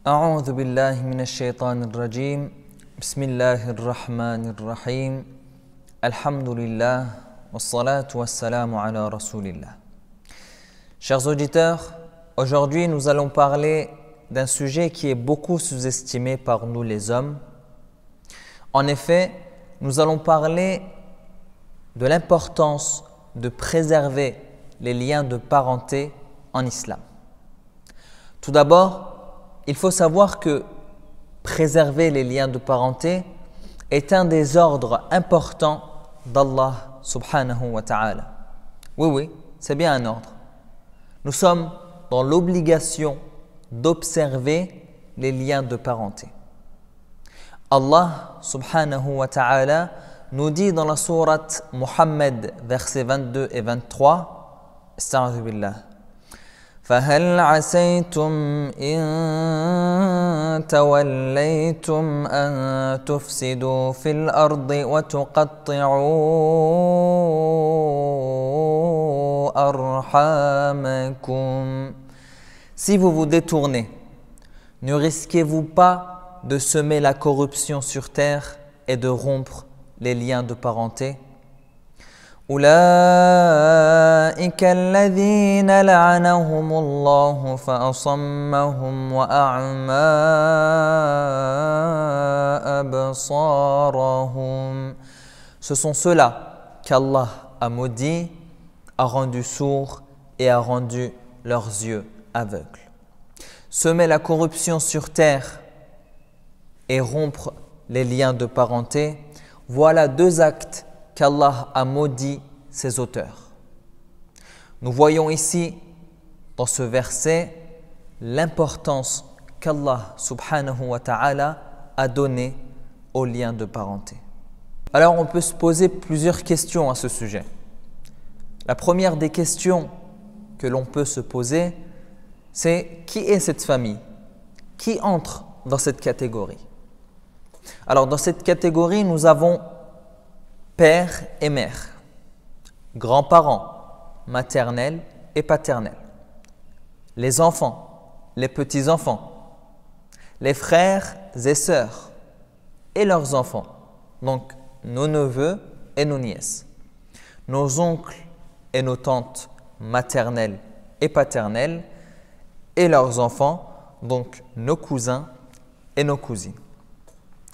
أعوذ بالله من الشيطان الرجيم بسم الله الرحمن الرحيم الحمد لله والصلاة والسلام على رسول الله. Chers auditeurs, aujourd'hui nous allons parler d'un sujet qui est beaucoup sous-estimé par nous les hommes. En effet, nous allons parler de l'importance de préserver les liens de parenté en islam. Tout d'abord, il faut savoir que préserver les liens de parenté est un des ordres importants d'Allah subhanahu wa ta'ala. Oui, c'est bien un ordre. Nous sommes dans l'obligation d'observer les liens de parenté. Allah subhanahu wa ta'ala nous dit dans la sourate Muhammad, versets 22 et 23, Astaghiru billah. فهل عسيتم إن توليتم أن تفسدوا في الأرض وتقطعوا أرحامكم. Si vous vous détournez, ne risquez-vous pas de semer la corruption sur terre et de rompre les liens de parenté? أولئك الذين لعنهم الله فأصمهم وأعمى أبصارهم. Ce sont ceux-là qu'Allah a maudits, a rendus sourds et a rendu leurs yeux aveugles. Semer la corruption sur terre et rompre les liens de parenté, voilà deux actes qu'Allah a maudit ses auteurs. Nous voyons ici, dans ce verset, l'importance qu'Allah subhanahu wa ta'ala a donnée aux liens de parenté. Alors on peut se poser plusieurs questions à ce sujet. La première des questions que l'on peut se poser, c'est qui est cette famille? Qui entre dans cette catégorie? Alors dans cette catégorie, nous avons père et mère, grands-parents, maternels et paternels, les enfants, les petits-enfants, les frères et sœurs et leurs enfants, donc nos neveux et nos nièces, nos oncles et nos tantes maternelles et paternelles et leurs enfants, donc nos cousins et nos cousines.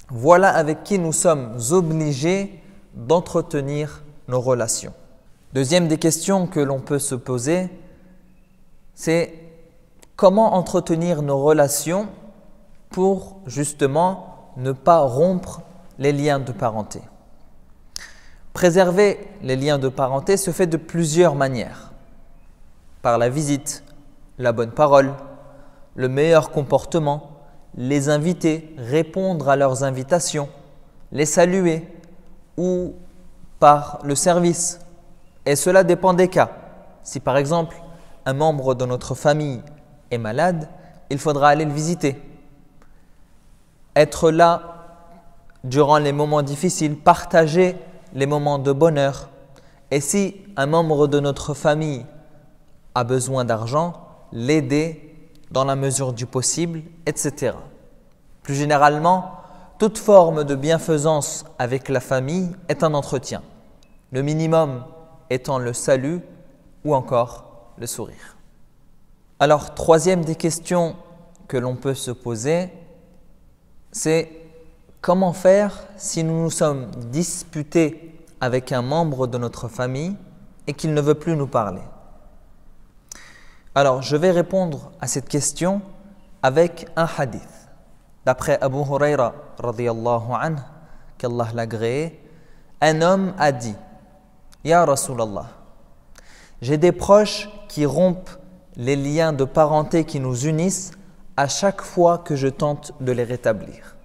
Voilà avec qui nous sommes obligés d'entretenir nos relations. Deuxième des questions que l'on peut se poser, c'est comment entretenir nos relations pour justement ne pas rompre les liens de parenté. Préserver les liens de parenté se fait de plusieurs manières. Par la visite, la bonne parole, le meilleur comportement, les inviter, répondre à leurs invitations, les saluer, ou par le service. Et cela dépend des cas. Si par exemple, un membre de notre famille est malade, il faudra aller le visiter. Être là durant les moments difficiles, partager les moments de bonheur. Et si un membre de notre famille a besoin d'argent, l'aider dans la mesure du possible, etc. Plus généralement, toute forme de bienfaisance avec la famille est un entretien, le minimum étant le salut ou encore le sourire. Alors, troisième des questions que l'on peut se poser, c'est comment faire si nous nous sommes disputés avec un membre de notre famille et qu'il ne veut plus nous parler? Alors, je vais répondre à cette question avec un hadith. D'après Abu Huraira, radiyallahu anhu, qu'Allah l'agréé, un homme a dit « Ya Rasulallah, j'ai des proches qui rompent les liens de parenté qui nous unissent à chaque fois que je tente de les rétablir,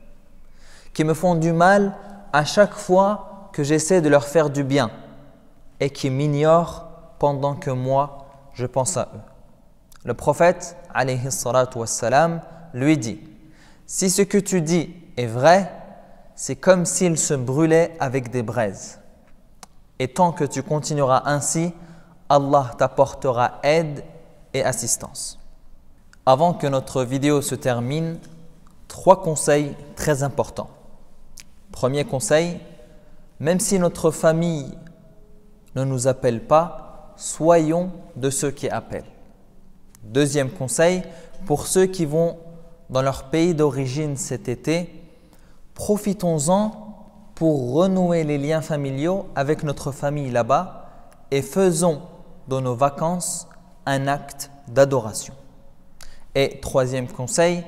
qui me font du mal à chaque fois que j'essaie de leur faire du bien et qui m'ignorent pendant que moi, je pense à eux. » Le prophète, alayhi salatu wassalam, lui dit « Si ce que tu dis est vrai, c'est comme s'il se brûlait avec des braises. Et tant que tu continueras ainsi, Allah t'apportera aide et assistance. » Avant que notre vidéo se termine, 3 conseils très importants. Premier conseil, même si notre famille ne nous appelle pas, soyons de ceux qui appellent. Deuxième conseil, pour ceux qui vont dans leur pays d'origine cet été, profitons-en pour renouer les liens familiaux avec notre famille là-bas et faisons de nos vacances un acte d'adoration. Et troisième conseil,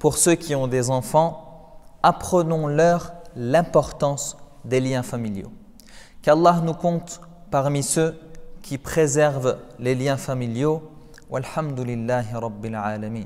pour ceux qui ont des enfants, apprenons-leur l'importance des liens familiaux. Qu'Allah nous compte parmi ceux qui préservent les liens familiaux. Walhamdulillahi Rabbil Alamin.